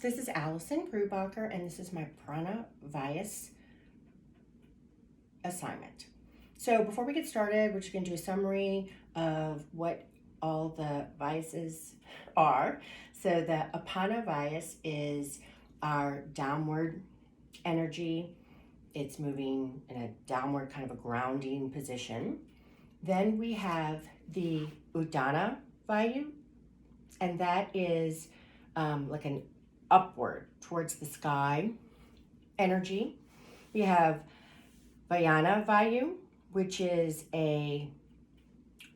This is Allison Brubacher, and this is my prana vayus assignment. So before we get started, we're just going to do a summary of what all the vayuses are. So the apana vayus is our downward energy. It's moving in a downward kind of a grounding position. Then we have the udana vayu, and that is like an upward towards the sky energy. We have Vayu, which is a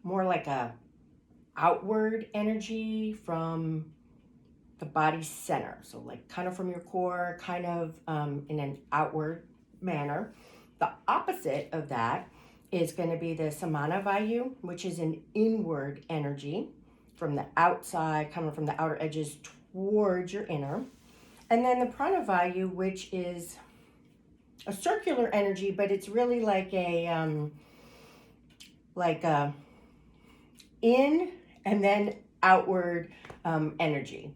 more like a outward energy from the body center. So like kind of from your core, kind of in an outward manner. The opposite of that is going to be the samana vayu, which is an inward energy from the outside, coming from the outer edges towards your inner. And then the prana vayu, which is a circular energy, but it's really like a in and then outward energy.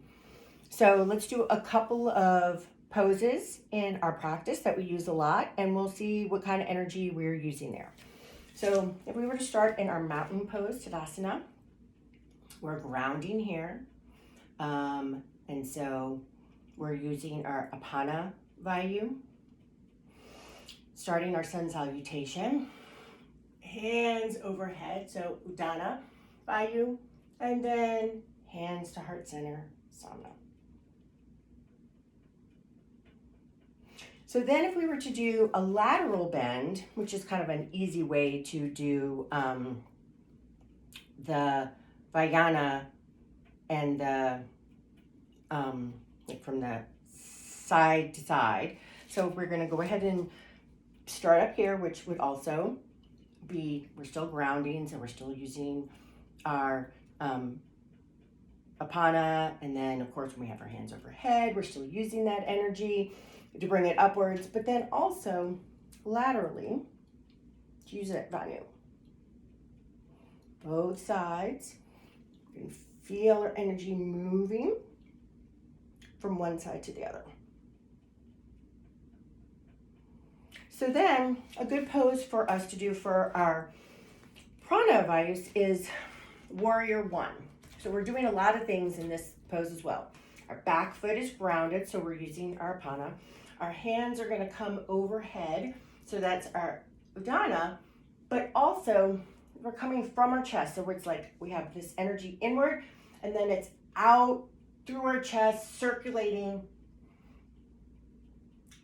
So let's do a couple of poses in our practice that we use a lot, and we'll see what kind of energy we're using there. So if we were to start in our mountain pose, Tadasana, we're grounding here. And so we're using our apana vayu. Starting our sun salutation, hands overhead, so udana vayu, and then hands to heart center, samna. So then if we were to do a lateral bend, which is kind of an easy way to do the vayana and the like from the side to side. So we're going to go ahead and start up here, which would also be, we're still grounding, so we're still using our apana, and then of course when we have our hands overhead, we're still using that energy to bring it upwards, but then also laterally to use it Vayu. Both sides, you can feel our energy moving from one side to the other. So then a good pose for us to do for our prana vayus is warrior one. So we're doing a lot of things in this pose as well. Our back foot is grounded, so we're using our apana. Our hands are going to come overhead, so that's our udana, but also we're coming from our chest, so it's like we have this energy inward, and then it's out through our chest, circulating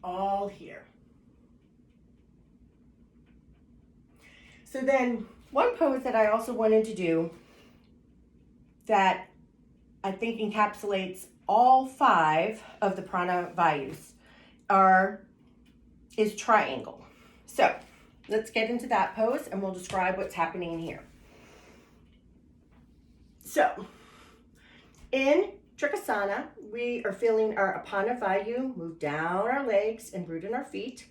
all here. So then one pose that I also wanted to do that I think encapsulates all 5 of the prana vayus is triangle. So let's get into that pose and we'll describe what's happening here. So in Trikonasana, we are feeling our apana vayu move down our legs and root in our feet,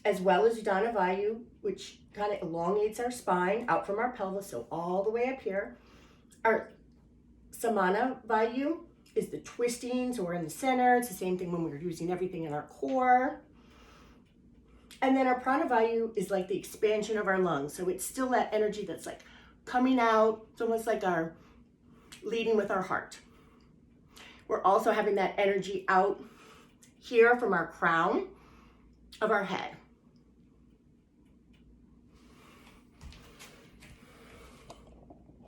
as well as udana vayu, which kind of elongates our spine out from our pelvis, so all the way up here. Our samana vayu is the twisting, so we're in the center. It's the same thing when we were using everything in our core. And then our prana vayu is like the expansion of our lungs, so it's still that energy that's like coming out. It's almost like our leading with our heart. We're also having that energy out here from our crown of our head.